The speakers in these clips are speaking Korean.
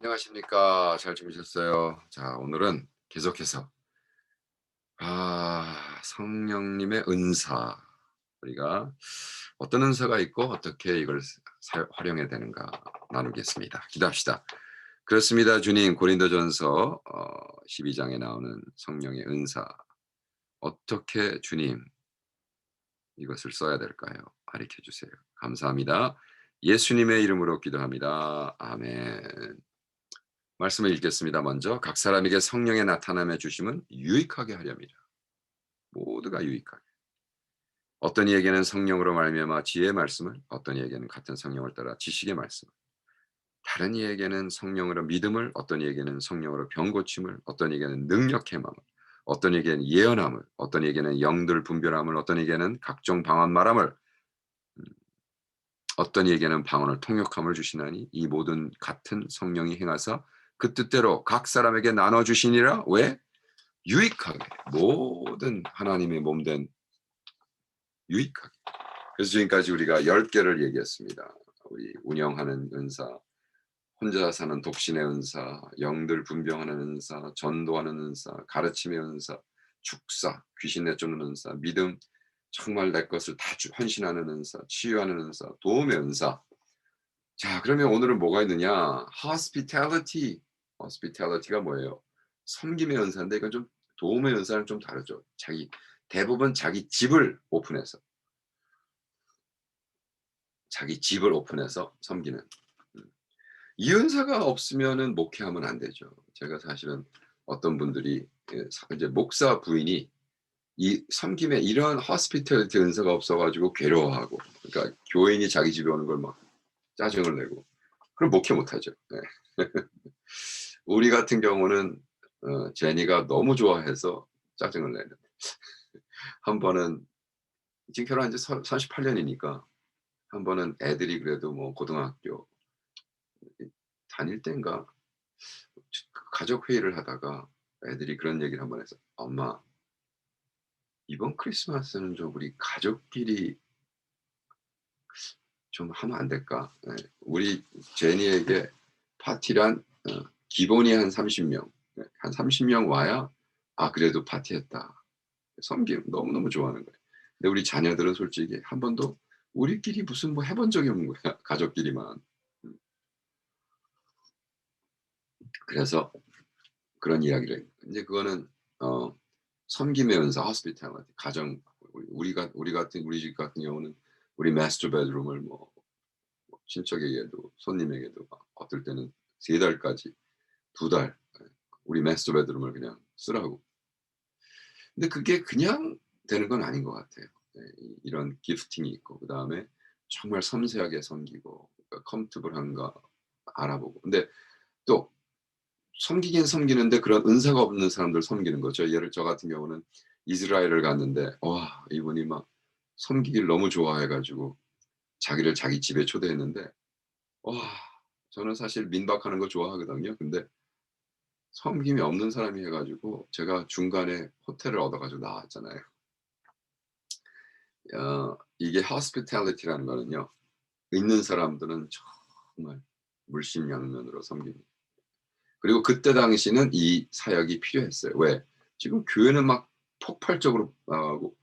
안녕하십니까. 잘 주무셨어요? 자, 오늘은 계속해서 성령님의 은사, 우리가 어떤 은사가 있고 어떻게 이걸 활용해야 되는가 나누겠습니다. 기도합시다. 그렇습니다. 주님, 고린도전서 12장에 나오는 성령의 은사, 어떻게 주님 이것을 써야 될까요? 가르쳐 주세요. 감사합니다. 예수님의 이름으로 기도합니다. 아멘. 말씀을 읽겠습니다. 먼저 각 사람에게 성령의 나타남의 주심은 유익하게 하렵니다. 모두가 유익하게. 어떤 이에게는 성령으로 말미암아 지혜의 말씀을, 어떤 이에게는 같은 성령을 따라 지식의 말씀을, 다른 이에게는 성령으로 믿음을, 어떤 이에게는 성령으로 병 고침을, 어떤 이에게는 능력 행함을, 어떤 이에게는 예언함을, 어떤 이에게는 영들 분별함을, 어떤 이에게는 각종 방언 말함을, 음, 어떤 이에게는 방언을 통역함을 주시나니 이 모든 같은 성령이 행하사 그 뜻대로 각 사람에게 나눠 주시니라. 왜? 유익하게, 모든 하나님의 몸된 유익하게. 그래서 지금까지 우리가 10개를 얘기했습니다. 우리 운영하는 은사, 혼자 사는 독신의 은사, 영들 분별하는 은사, 전도하는 은사, 가르침의 은사, 축사, 귀신 내쫓는 은사, 믿음, 정말 내 것을 다 헌신하는 은사, 치유하는 은사, 도움의 은사. 자, 그러면 오늘은 뭐가 있느냐? hospitality. hospitality가 뭐예요? 섬김의 은사인데 이건 좀 도움의 은사랑 좀 다르죠. 대부분 자기 집을 오픈해서 섬기는. 음. 이 은사가 없으면은 목회하면 안 되죠. 제가 사실은 어떤 분들이 이제 목사 부인이 이 섬김에 이런 hospitality 은사가 없어 가지고 괴로워하고, 그러니까 교인이 자기 집에 오는 걸 막 짜증을 내고, 그럼 목회 못 하죠. 네. 우리 같은 경우는 제니가 너무 좋아해서 짜증을 내는. 한 번은 지금 결혼한 지 38 년이니까, 한 번은 애들이 그래도 뭐 고등학교 다닐 땐가 가족 회의를 하다가 애들이 그런 얘기를 한 번 해서 "엄마, 이번 크리스마스는 좀 우리 가족끼리 좀 하면 안 될까?" 예. 우리 제니에게 파티란 기본이 한 30 명, 한 30명 와야 '아, 그래도 파티했다.' 섬김 너무너무 좋아하는 거예요. 근데 우리 자녀들은 솔직히 한 번도 우리끼리 무슨 뭐 해본 적이 없는 거야, 가족끼리만. 음 그래서 그런 이야기를 인제 그거는 어 섬김의 은사 hospitality, 가정. 우리 집 같은 경우는 우리 마스터 베드룸을 친척에게도 손님에게도 막 어떨 때는 3 달까지, 2 달, 우리 마스터 베드룸을 그냥 쓰라고. 근데 그게 그냥 되는 건 아닌 것 같아요. 이런 기프팅이 있고, 그다음에 정말 섬세하게 섬기고, 그러니까 컴포터블한가 알아보고. 근데 또 섬기긴 섬기는데 그런 은사가 없는 사람들 섬기는 거죠. 저 같은 경우는 이스라엘을 갔는데, 와, 이분이 막 섬기기를 너무 좋아해 가지고 자기를 자기 집에 초대했는데, 와, 저는 사실 민박하는 거 좋아하거든요. 근데 섬김이 없는 사람이 해 가지고 제가 중간에 호텔을 얻어 가지고 나왔잖아요. 이게 hospitality라는 거는요, 있는 사람들은 정말 물심양면으로 섬깁니다. 그리고 그때 당시는 이 사역이 필요했어요. 왜? 지금 교회는 막 폭발적으로 나가고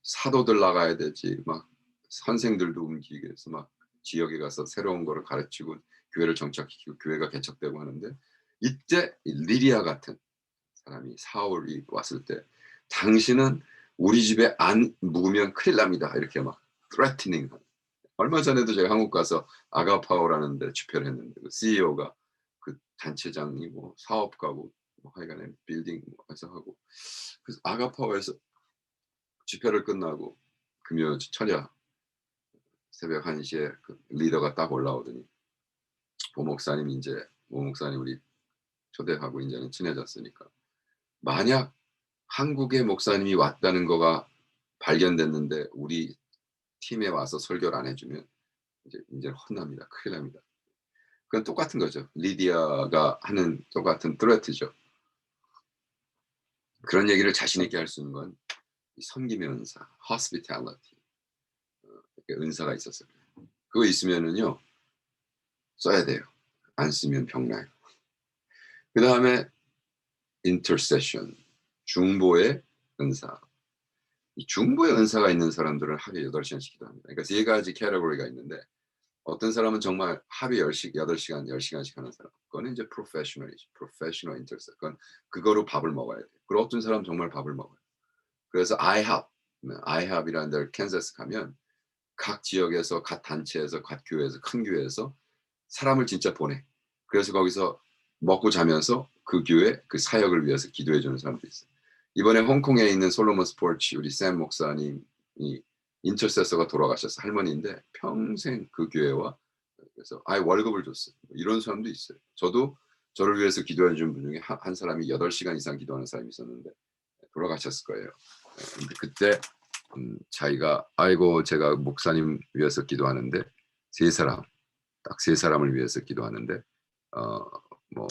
사도들 나가야 되지, 막 선생들도 움직이고 해서 막 지역에 가서 새로운 거를 가르치고 교회를 정착시키고 교회가 개척되고 하는데, 이때 이 리디아 같은 사람이 사울이 왔을 때 "당신은 우리 집에 안 묵으면 큰일 납니다." 이렇게 막 threatening 하는. 얼마 전에도 제가 한국 가서 아가파오라는 데 집회를 했는데, 그 CEO가 그 단체장이 뭐 사업가고 뭐 하여간에 빌딩 뭐 해서 하고, 그래서 아가파오에서 집회를 끝나고 금요 철야 새벽 1 시에 그 리더가 딱 올라오더니, 모 목사님 우리 초대하고 인제는 친해졌으니까 만약 한국의 목사님이 왔다는 거가 발견됐는데 우리 팀에 와서 설교를 안 해 주면 인제 혼납니다. 큰일 납니다. 그건 똑같은 거죠. 리디아가 하는 똑같은 threat죠. 그런 얘기를 자신 있게 할 수 있는 건 이 섬김의 은사, hospitality, 이렇게 은사가 있었어요. 그거 있으면은요, 써야 돼요. 안 쓰면 병나요. 그 다음에 intercession, 중보의 은사. 이 중보의 은사가 있는 사람들은 하루에 8시간씩 기도합니다. 그러니까 세 가지 캐러고리가 있는데 어떤 사람은 정말 하루에 8시간, 10시간씩 하는 사람. 그거는 이제 professional이죠. professional intercessor. 그건 그거로 밥을 먹어야 돼요. 그리고 어떤 사람은 정말 밥을 먹어요. 그래서 IHOP이라는 데를 캔자스 가면 각 지역에서, 각 단체에서, 각 교회에서, 큰 교회에서 사람을 진짜 보내. 그래서 거기서 먹고 자면서 그 교회, 그 사역을 위해서 기도해 주는 사람도 있어요. 이번에 홍콩에 있는 솔로몬 스포츠 우리 샘 목사님이 인터세서가 돌아가셨어. 할머니인데 평생 그 교회와 그래서 아예 월급을 줬어요. 이런 사람도 있어요. 저도 저를 위해서 기도해 준 분 중에 한 사람이 8시간 이상 기도하는 사람이 있었는데 돌아가셨을 거예요. 근데 그때 자기가 아이고 제가 목사님 위해서 기도하는데 딱 세 사람을 위해서 기도하는데 뭐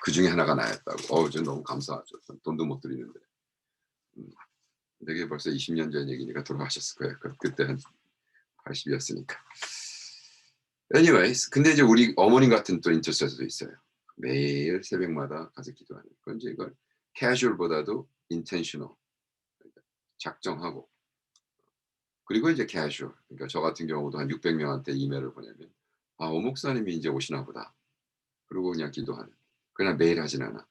그 중에 하나가 나였다고. 저 너무 감사하죠. 돈도 못 드리는데. 되게 벌써 20년 전 얘기니까 돌아가셨을 거예요. 그때 한 80이었으니까. Anyways, 근데 이제 우리 어머님 같은 또 인터세서도 있어요. 매일 새벽마다 가서 기도하는. 그건 이제 이걸 casual보다도 intentional, 작정하고. 그리고 이제 casual. 그러니까 저 같은 경우도 한 600명한테 이메일을 보내면 오 목사님이 이제 오시나 보다. 그리고 그냥 기도하는. 그냥 매일 하진 않아.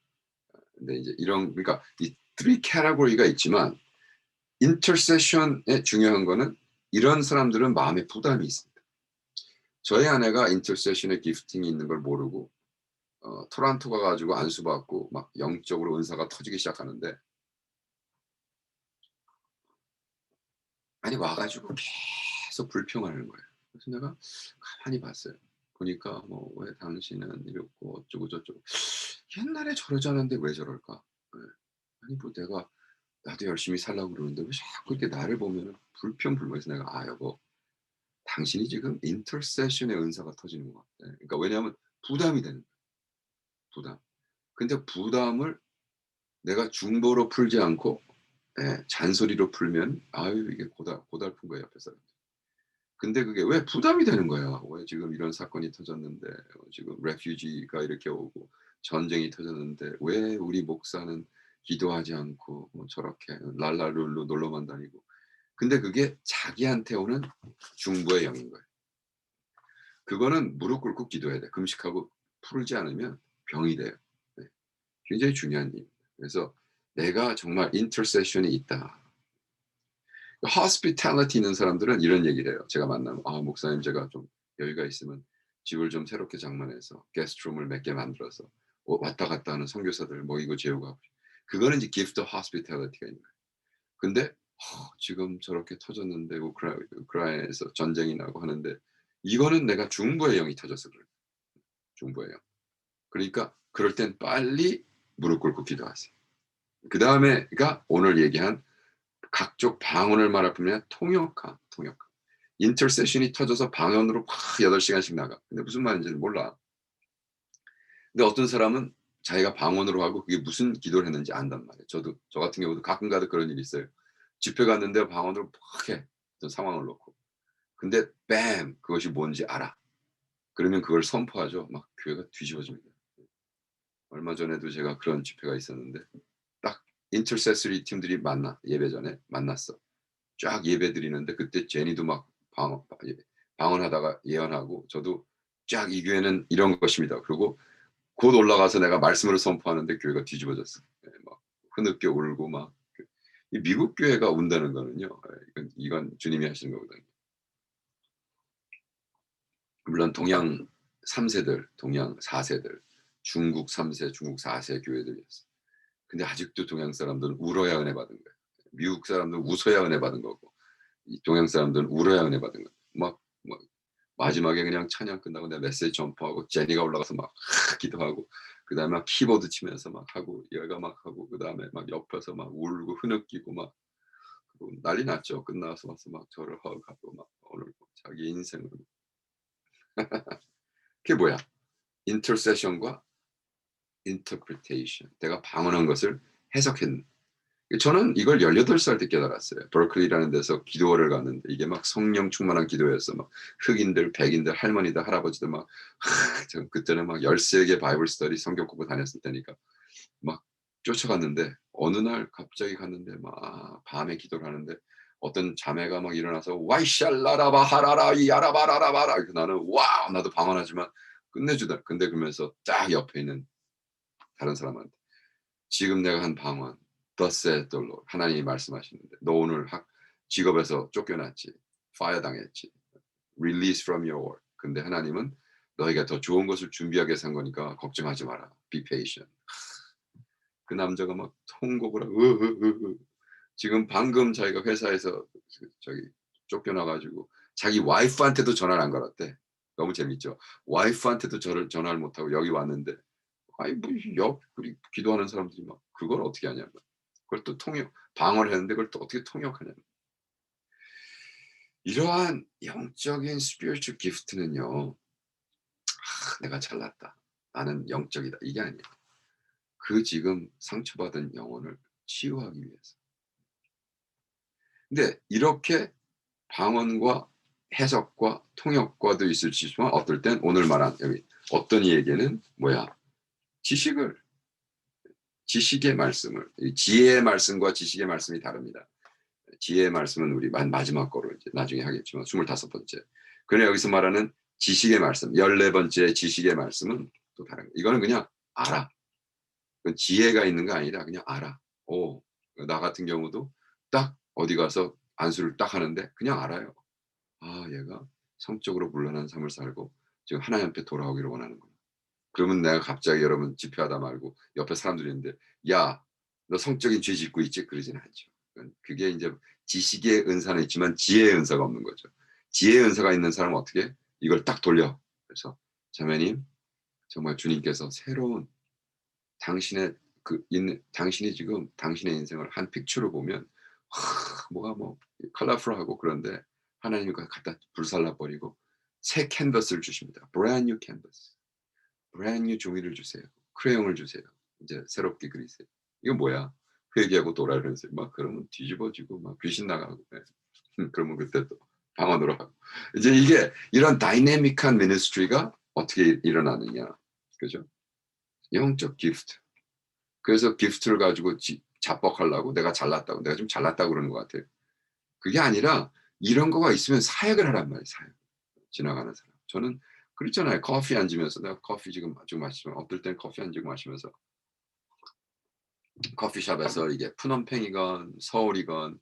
근데 이제 이런 그러니까 이 3 category가 있지만 인터세션의 중요한 거는 이런 사람들은 마음에 부담이 있습니다. 저희 아내가 인터세션의 기프팅이 있는 걸 모르고 토론토 가가지고 안수받고 막 영적으로 은사가 터지기 시작하는데 아니 와가지고 계속 불평하는 거예요. 그래서 내가 가만히 봤어요. 보니까 뭐 왜 당신은 이렇고 어쩌고 저쩌고 옛날에 저러지 않았는데 왜 저럴까? 네. 아니 뭐 내가 나도 열심히 살려고 그러는데 왜 자꾸 이렇게 나를 보면은 불평불만해서 내가 여보 당신이 지금 인터세션의 은사가 터지는 것 같아. 그러니까 왜냐하면 부담이 되는 거야. 부담. 근데 부담을 내가 중보로 풀지 않고 잔소리로 풀면 아유 이게 고달픈 거예요 옆에 사람. 근데 그게 왜 부담이 되는 거야. 왜 지금 이런 사건이 터졌는데 지금 레퓨지가 이렇게 오고 전쟁이 터졌는데 왜 우리 목사는 기도하지 않고 뭐 저렇게 랄랄룰루 놀러만 다니고. 근데 그게 자기한테 오는 중보의 영인 거예요. 그거는 무릎 꿇고 기도해야 돼. 금식하고 풀지 않으면 병이 돼요. 네. 굉장히 중요한 일. 그래서 내가 정말 인터세션이 있다. hospitality 있는 사람들은 이런 얘기를 해요. 제가 만나면 목사님 제가 좀 여유가 있으면 집을 좀 새롭게 장만해서 게스트룸을 몇 개 만들어서 왔다 갔다 하는 선교사들 모이고 재우고 하고. 그거는 이제 gift of hospitality가 있는 거예요. 근데 지금 저렇게 터졌는데 우크라이나에서 전쟁이 나고 하는데 이거는 내가 중보의 영이 터져서 그래요. 중보의 영. 그러니까 그럴 땐 빨리 무릎 꿇고 기도하세요. 그 다음에가 오늘 얘기한 각종 방언을 말하면 통역함. 인터세션이 터져서 방언으로 막 8시간씩 나가. 근데 무슨 말인지는 몰라. 근데 어떤 사람은 자기가 방언으로 하고 그게 무슨 기도를 했는지 안단 말이에요. 저 같은 경우도 가끔가다 그런 일이 있어요. 집회 갔는데 방언으로 막 해. 어떤 상황을 놓고. 근데 뱀 그것이 뭔지 알아. 그러면 그걸 선포하죠. 막 교회가 뒤집어집니다. 얼마 전에도 제가 그런 집회가 있었는데 딱 인터세서리 팀들이 예배 전에 만났어. 쫙 예배 드리는데 그때 제니도 막 방언하다가 예언하고 저도 쫙 이 교회는 이런 것입니다. 그리고 곧 올라가서 내가 말씀을 선포하는데 교회가 뒤집어졌어. 막 흐느껴 울고 막. 이 미국 교회가 운다는 거는요. 이건 주님이 하시는 거거든요. 물론 동양 3세들, 동양 4세들, 중국 3세, 중국 4세 교회들이었어요. 근데 아직도 동양 사람들은 울어야 은혜 받은 거예요. 미국 사람들은 웃어야 은혜 받은 거고 이 동양 사람들은 울어야 은혜 받은 거예요. 막 마지막에 그냥 찬양 끝나고 내가 메시지 점프하고 제니가 올라가서 막 기도하고 그다음에 막 키보드 치면서 막 하고 얘가 막 하고 그다음에 막 옆에서 막 울고 흐느끼고 막 난리 났죠. 끝나서 와서 막 저를 허그하고 막 오늘 자기 인생을 그게 뭐야? 인터세션과 인터프리테이션. 내가 방언한 것을 해석했는. 저는 이걸 18살 때 깨달았어요. 버클리라는 데서 기도를 갔는데 이게 막 성령 충만한 기도였어. 막 흑인들, 백인들, 할머니들, 할아버지들 막 저 그때는 막 13개 바이블 스터디 성경 공부 다녔을 때니까 막 쫓아갔는데 어느 날 갑자기 갔는데 막 밤에 기도를 하는데 어떤 자매가 막 일어나서 와이샬라라바 하라라 이아라바라라바라 나는 와 나도 방언하지만 끝내주다. 근데 그러면서 딱 옆에 있는 다른 사람한테 지금 내가 한 방언 Thus saith the Lord 하나님이 말씀하시는데 너 오늘 직업에서 쫓겨났지 fire 당했지 release from your work 근데 하나님은 너희가 더 좋은 것을 준비하기 위해서 한 거니까 걱정하지 마라 be patient 그 남자가 막 통곡을 하고 지금 방금 자기가 회사에서 저기 쫓겨나 가지고 자기 와이프한테도 전화를 안 걸었대. 너무 재밌죠. 와이프한테도 전화를 못 하고 여기 왔는데 아이 뭐 우리 기도하는 사람들이 막 그걸 어떻게 하냐고. 그걸 또 방언을 했는데 그걸 또 어떻게 통역하냐고. 이러한 영적인 spiritual gift는요. 내가 잘났다. 나는 영적이다. 이게 아니에요. 그 지금 상처받은 영혼을 치유하기 위해서. 근데 이렇게 방언과 해석과 통역과도 있을 수 있지만 어떨 땐 오늘 말한 여기 어떤 이에게는 뭐야 지식의 말씀을 지혜의 말씀과 지식의 말씀이 다릅니다. 지혜의 말씀은 우리 마지막 거로 이제 나중에 하겠지만 25번째. 그러나 여기서 말하는 지식의 말씀 14번째 지식의 말씀은 또 다른 거. 이거는 그냥 알아. 그건 지혜가 있는 거 아니라 그냥 알아. 나 같은 경우도 딱 어디 가서 안수를 딱 하는데 그냥 알아요. 아 얘가 성적으로 문란한 삶을 살고 지금 하나님 앞에 돌아오기를 원하는구나. 그러면 내가 갑자기 여러분 집회하다 말고 옆에 사람들이 있는데 야 너 성적인 죄 짓고 있지? 그러진 않죠. 그게 이제 지식의 은사는 있지만 지혜의 은사가 없는 거죠. 지혜의 은사가 있는 사람은 어떻게 이걸 딱 돌려. 그래서 자매님 정말 주님께서 새로운 당신이 지금 당신의 인생을 한 픽처로 보면 뭐가 뭐 컬러풀하고 그런데 하나님이 그걸 갖다 불살라 버리고 새 캔버스를 주십니다. brand new canvas. brand new 종이를 주세요. 크레용을 주세요. 이제 새롭게 그리세요. 이거 뭐야? 회개하고 돌아오면서 막 그러면 뒤집어지고 막 귀신 나가고 그러면 그때 또 방언으로 하고 이제 이게 이런 다이내믹한 미니스트리가 어떻게 일어나느냐 그죠? 영적 기프트. 그래서 기프트를 가지고 자뻑하려고 내가 잘났다고 내가 좀 잘났다고 그러는 것 같아요. 그게 아니라 이런 거가 있으면 사역을 하란 말이에요. 사역. 지나가는 사람. 저는 그렇잖아요. 커피 앉으면서 내가 커피 지금 마시면 어떨 땐 커피 앉고 마시면서 커피숍에서 이게 푸놈팽이건 서울이건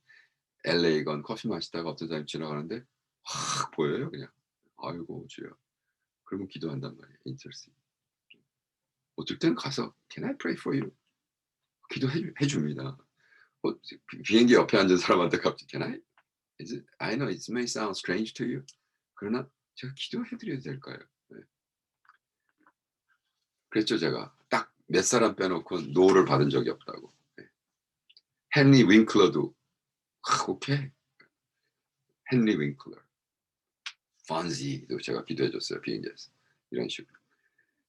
LA건 커피 마시다가 어떤 사람이 지나가는데 확 보여요 그냥. 아이고 주여. 그러면 기도한단 말이에요. 인터시. 어떨 땐 가서 Can I pray for you? 기도해 줍니다. 비행기 옆에 앉은 사람한테 갑자기 Can I? I know it may sound strange to you. 그러나 제가 기도해 드려도 될까요? 네. 그랬죠 제가. 딱 몇 사람 빼놓고 노를 받은 적이 없다고. 네. 헨리 윙클러도 오케이. 헨리 윙클러. 판지도 제가 기도해 줬어요. 비행기에서. 이런 식으로.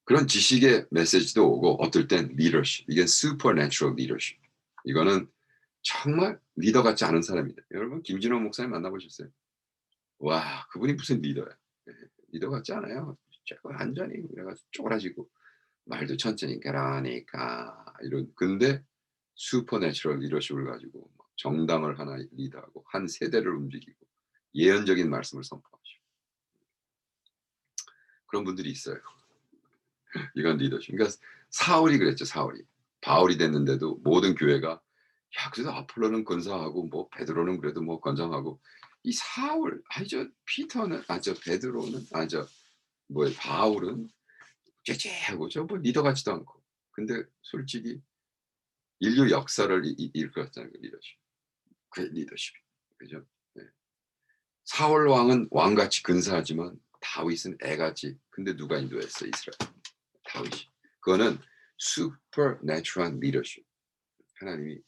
그런 지식의 메시지도 오고 어떨 땐 리더십. 이게 슈퍼내추럴 리더십. 이거는 정말 리더 같지 않은 사람이다. 여러분 김진호 목사님 만나보셨어요? 와 그분이 무슨 리더야. 리더 같지 않아요. 완전히 내가 쪼그라지고 말도 천천히 그러니까 이런 근데 슈퍼내추럴 리더십을 가지고 정당을 하나 리드하고 한 세대를 움직이고 예언적인 말씀을 선포하시고 그런 분들이 있어요. 이건 리더십. 그러니까 사울이 그랬죠. 사울이 바울이 됐는데도 모든 교회가 야 그래도 아폴로는 근사하고 뭐 베드로는 그래도 뭐 건장하고 이 사울 저 피터는 저 베드로는 저 뭐 바울은 째째하고 저 뭐 리더 같지도 않고 근데 솔직히 인류 역사를 이끌었잖아요. 그 리더십. 그 리더십. 그죠? 네. 사울 왕은 왕같이 근사하지만 다윗은 애같이 근데 누가 인도했어 이스라엘? 다윗이. 그거는 슈퍼내추럴한 리더십. 하나님이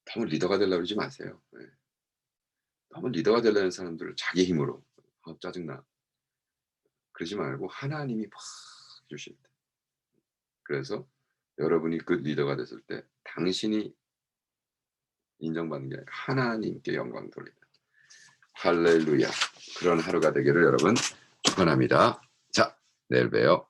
너무 리더가 되려고 그러지 마세요. 네. 너무 리더가 되려는 사람들을 자기 힘으로 짜증나. 그러지 말고 하나님이 막 주실 때. 그래서 여러분이 그 리더가 됐을 때 당신이 인정받는 게 아니라 하나님께 영광 돌리다. 할렐루야. 그런 하루가 되기를 여러분 축원합니다. 자, 내일 봬요.